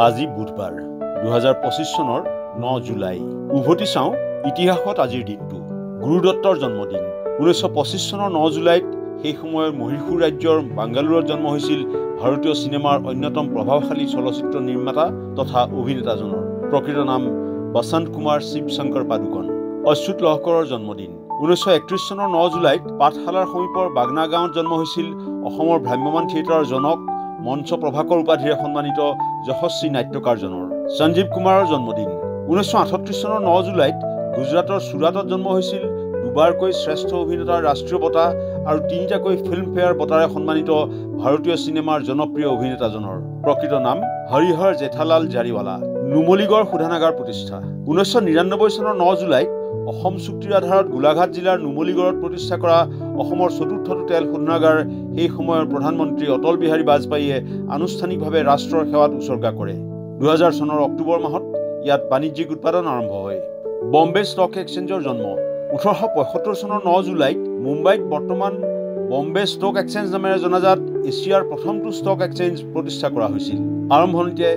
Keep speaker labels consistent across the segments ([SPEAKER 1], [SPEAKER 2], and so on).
[SPEAKER 1] আজি বুধবাৰ 2025 চনৰ 9 জুলাই উভতি চাওঁ ইতিহাসত আজিৰ দিনটো গুৰুদত্তৰ জন্মদিন 1925 চনৰ 9 জুলাইত সেই সময়ৰ মহীশূৰ ৰাজ্যৰ বাংগালুৰুত জন্ম হৈছিল ভাৰতীয় চিনেমাৰ অন্যতম প্ৰভাৱশালী চলচ্চিত্ৰ নিৰ্মাতা তথা অভিনেতাজনৰ প্ৰকৃত নাম বসন্ত কুমাৰ শিৱ শংকৰ পাদুকন অচ্যুত লহকৰৰ জন্মদিন 1931 চনৰ 9 জুলাইত পাঠশালাৰ সমীপৰ বাগনা গাঁৱত জন্ম হৈছিল অসমৰ ভ্ৰাম্যমাণ থিয়েটাৰৰ জনক মঞ্চ প্ৰভাকৰ উপাধিৰে সন্মানিত যশস্বী নাট্যকাৰজনৰ সঞ্জীৱ কুমাৰৰ জন্মদিন 1938 চনৰ 9 জুলাইত গুজৰাটৰ সুৰাটত জন্ম হৈছিল দুবাৰকৈ শ্ৰেষ্ঠ অভিনেতাৰ ৰাষ্ট্ৰীয় বঁটা আৰু তিনিটাকৈ ফিল্মফেয়াৰ বঁটাৰে সন্মানিত ভাৰতীয় চিনেমাৰ জনপ্ৰিয় অভিনেতাজনৰ প্ৰকৃত নাম হৰিহৰ জেঠালাল জাৰিৱালা নুমলীগড় শোধনাগাৰ প্ৰতিষ্ঠা 1999 চনৰ 9 জুলাইত অসম চুক্তিৰ আধাৰত গোলাঘাট জিলাৰ নুমলীগড়ত প্ৰতিষ্ঠা কৰা অসমৰ চতুৰ্থটো তেল শোধনাগাৰ সেই সময়ৰ প্ৰধানমন্ত্ৰী অটল বিহাৰী বাজপেয়ীয়ে আনুষ্ঠানিকভাৱে ৰাষ্ট্ৰৰ সেৱাত উৎসৰ্গা কৰে 2000 চনৰ অক্টোবৰ মাহত ইয়াত বাণিজ্যিক উৎপাদন আৰম্ভ হয় বম্বে ষ্টক এক্সচেঞ্জৰ জন্ম 1875 চনৰ 9 জুলাইত মুম্বাইত বৰ্তমান বম্বে ষ্টক এক্সচেঞ্জ নামেৰে জনাজাত এছিয়াৰ প্ৰথমটো ষ্টক এক্সচেঞ্জ প্ৰতিষ্ঠা কৰা হৈছিল আৰম্ভণিতে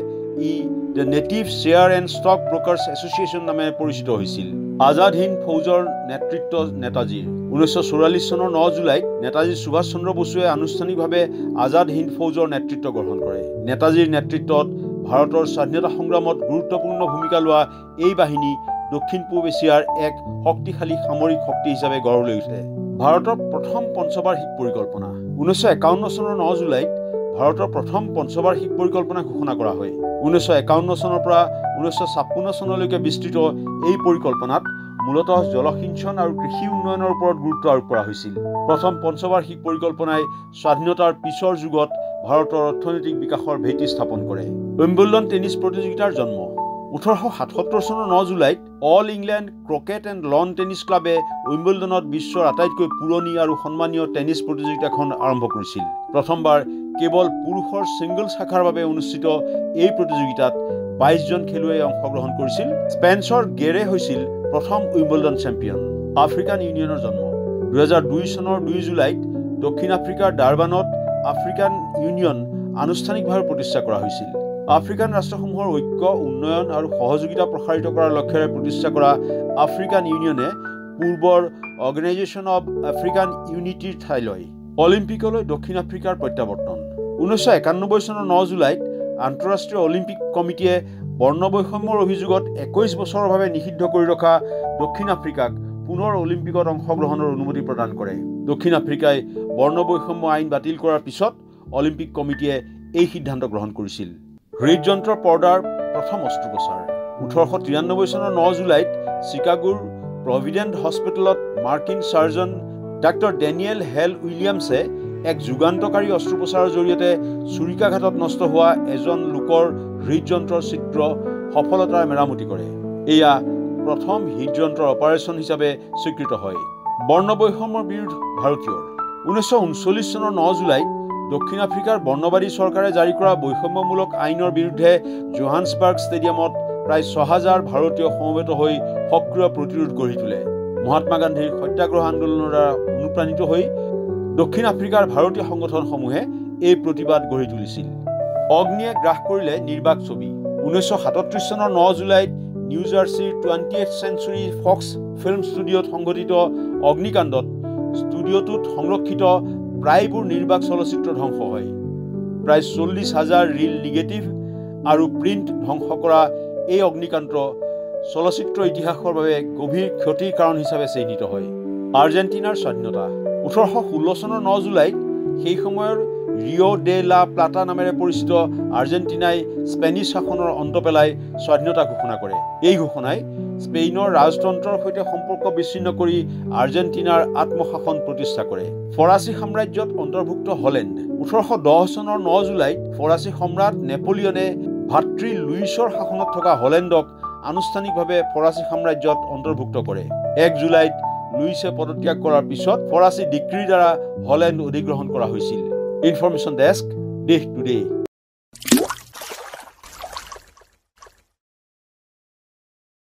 [SPEAKER 1] ই the native share and stock brokers association নামেৰে পৰিচিত হৈছিল আজাদ হিন্দ ফৌজৰ নেতৃত্ব নেতাজীৰ 1944 চনৰ 9 জুলাইত নেতাজী সুভাষ চন্দ্ৰ বসুৱে আনুষ্ঠানিকভাৱে আজাদ হিন্দ ফৌজৰ নেতৃত্ব গ্ৰহণ কৰে নেতাজীৰ নেতৃত্বত ভাৰতৰ স্বাধীনতা সংগ্ৰামত গুৰুত্বপূৰ্ণ ভূমিকা লোৱা এই বাহিনী দক্ষিণ পূব এছিয়াৰ এক শক্তিশালী সামৰিক শক্তি হিচাপে গঢ় লৈ উঠে ভাৰতৰ প্ৰথম পঞ্চবাৰ্ষিক পৰিকল্পনা 1951 চনৰ 9 জুলাইত ভাৰতৰ প্ৰথম পঞ্চবাৰ্ষিক পৰিকল্পনা ঘোষণা কৰা হয় 1951 চনৰ পৰা 1956 চনলৈকে বিস্তৃত এই পৰিকল্পনাত মূলতঃ জলসিঞ্চন আৰু কৃষি উন্নয়নৰ ওপৰত গুৰুত্ব আৰোপ কৰা হৈছিল প্ৰথম পঞ্চবাৰ্ষিক পৰিকল্পনাই স্বাধীনতাৰ পিছৰ যুগত ভাৰতৰ অৰ্থনৈতিক বিকাশৰ ভেটি স্থাপন কৰে উইম্বলডন টেনিছ প্ৰতিযোগিতাৰ জন্ম 1877 চনৰ 9 জুলাইত all England cricket and lawn tennis ক্লাবে উইম্বলডনত বিশ্বৰ আটাইতকৈ পুৰণি আৰু সন্মানীয় টেনিছ প্ৰতিযোগিতাখন আৰম্ভ কৰিছিল প্ৰথমবাৰ কেৱল পুৰুষৰ ছিংগলছ শাখাৰ বাবে অনুষ্ঠিত এই প্ৰতিযোগিতাত 22 জন খেলুৱৈয়ে অংশগ্ৰহণ কৰিছিল স্পেন্সৰ গেৰে হৈছিল প্ৰথম উইম্বলডন চেম্পিয়ন আফ্ৰিকান ইউনিয়নৰ জন্ম 2002 চনৰ 2 জুলাইত দক্ষিণ আফ্ৰিকাৰ ডাৰবানত আফ্ৰিকান ইউনিয়ন আনুষ্ঠানিকভাৱে প্ৰতিষ্ঠা কৰা হৈছিল আফ্ৰিকান ৰাষ্ট্ৰসমূহৰ ঐক্য উন্নয়ন আৰু সহযোগিতা প্ৰসাৰিত কৰাৰ লক্ষ্যৰে প্ৰতিষ্ঠা কৰা আফ্ৰিকান ইউনিয়নে পূৰ্বৰ অৰ্গেনাইজেশ্যন অৱ আফ্ৰিকান ইউনিটিৰ ঠাই লয় অলিম্পিকলৈ দক্ষিণ আফ্ৰিকাৰ প্ৰত্যাৱৰ্তন 1991 চনৰ 9 জুলাইত আন্তঃৰাষ্ট্ৰীয় অলিম্পিক কমিটিয়ে বৰ্ণবৈষম্যৰ অভিযোগত 21 বছৰৰ বাবে নিষিদ্ধ কৰি ৰখা দক্ষিণ আফ্ৰিকাক পুনৰ অলিম্পিকত অংশগ্ৰহণৰ অনুমতি প্ৰদান কৰে দক্ষিণ আফ্ৰিকাই বৰ্ণবৈষম্য আইন বাতিল কৰাৰ পিছত অলিম্পিক কমিটিয়ে এই সিদ্ধান্ত গ্ৰহণ কৰিছিল হৃদযন্ত্ৰৰ পৰ্দাৰ প্ৰথম অস্ত্ৰোপচাৰ 1893 চনৰ 9 জুলাইত চিকাগোৰ প্ৰভিডেণ্ট হস্পিটেলত মাৰ্কিন চাৰ্জন ডাক্তৰ ডেনিয়েল হেল উইলিয়ামছে এক যুগান্তকাৰী অস্ত্ৰোপচাৰৰ জৰিয়তে ছুৰিকাঘাতত নষ্ট হোৱা এজন লোকৰ হৃদযন্ত্ৰৰ চিত্ৰ সফলতাৰে মেৰামতি কৰে এয়া প্ৰথম হৃদযন্ত্ৰৰ অপাৰেশ্যন হিচাপে স্বীকৃত হয় বৰ্ণবৈষম্যৰ বিৰুদ্ধে ভাৰতীয়ৰ 1939 চনৰ 9 জুলাইত দক্ষিণ আফ্ৰিকাৰ বৰ্ণবাদী চৰকাৰে জাৰি কৰা বৈষম্যমূলক আইনৰ বিৰুদ্ধে জোহান্সবাৰ্গ ষ্টেডিয়ামত প্ৰায় 6000 ভাৰতীয় সমবেত হৈ সক্ৰিয় প্ৰতিৰোধ গঢ়ি তোলে মহাত্মা গান্ধীৰ সত্যাগ্ৰহ আন্দোলনৰ দ্বাৰা অনুপ্ৰাণিত হৈ দক্ষিণ আফ্ৰিকাৰ ভাৰতীয় সংগঠনসমূহে এই প্ৰতিবাদ গঢ়ি তুলিছিল অগ্নিয়ে গ্ৰাস কৰিলে নিৰ্বাক ছবি 1937 চনৰ 9 জুলাইত নিউ জাৰ্চিৰ 20th চেঞ্চুৰী ফক্স ফিল্ম ষ্টুডিঅ'ত সংঘটিত অগ্নিকাণ্ডত ষ্টুডিঅ'টোত সংৰক্ষিত প্ৰায়বোৰ নিৰ্বাক চলচ্চিত্ৰ ধ্বংস হয় প্ৰায় 40,000 ৰীল নিগেটিভ আৰু প্ৰিণ্ট ধ্বংস কৰা এই অগ্নিকাণ্ড চলচ্চিত্ৰ ইতিহাসৰ বাবে গভীৰ ক্ষতিৰ কাৰণ হিচাপে চিহ্নিত হয় আৰ্জেণ্টিনাৰ স্বাধীনতা 1816 চনৰ 9 জুলাইত সেই সময়ৰ ৰিঅ' ডে লা প্লাটা নামেৰে পৰিচিত আৰ্জেণ্টিনাই স্পেনিছ শাসনৰ অন্ত পেলাই স্বাধীনতা ঘোষণা কৰে এই ঘোষণাই স্পেইনৰ ৰাজতন্ত্ৰৰ সৈতে সম্পৰ্ক বিচ্ছিন্ন কৰি আৰ্জেণ্টিনাৰ আত্মশাসন প্ৰতিষ্ঠা কৰে ফৰাচী সাম্ৰাজ্যত অন্তৰ্ভুক্ত হলেণ্ড 1810 চনৰ 9 জুলাইত ফৰাচী সম্ৰাট নেপোলিয়নে ভাতৃ লুইছৰ শাসনত থকা হলেণ্ডক আনুষ্ঠানিকভাৱে ফৰাচী সাম্ৰাজ্যত অন্তৰ্ভুক্ত কৰে 1 জুলাইত লুইছে পদত্যাগ কৰাৰ পিছত ফৰাচী ডিক্ৰীৰ দ্বাৰা হলেণ্ড অধিগ্ৰহণ কৰা হৈছিল ইনফৰমেশ্যন ডেস্ক দেশ টুডে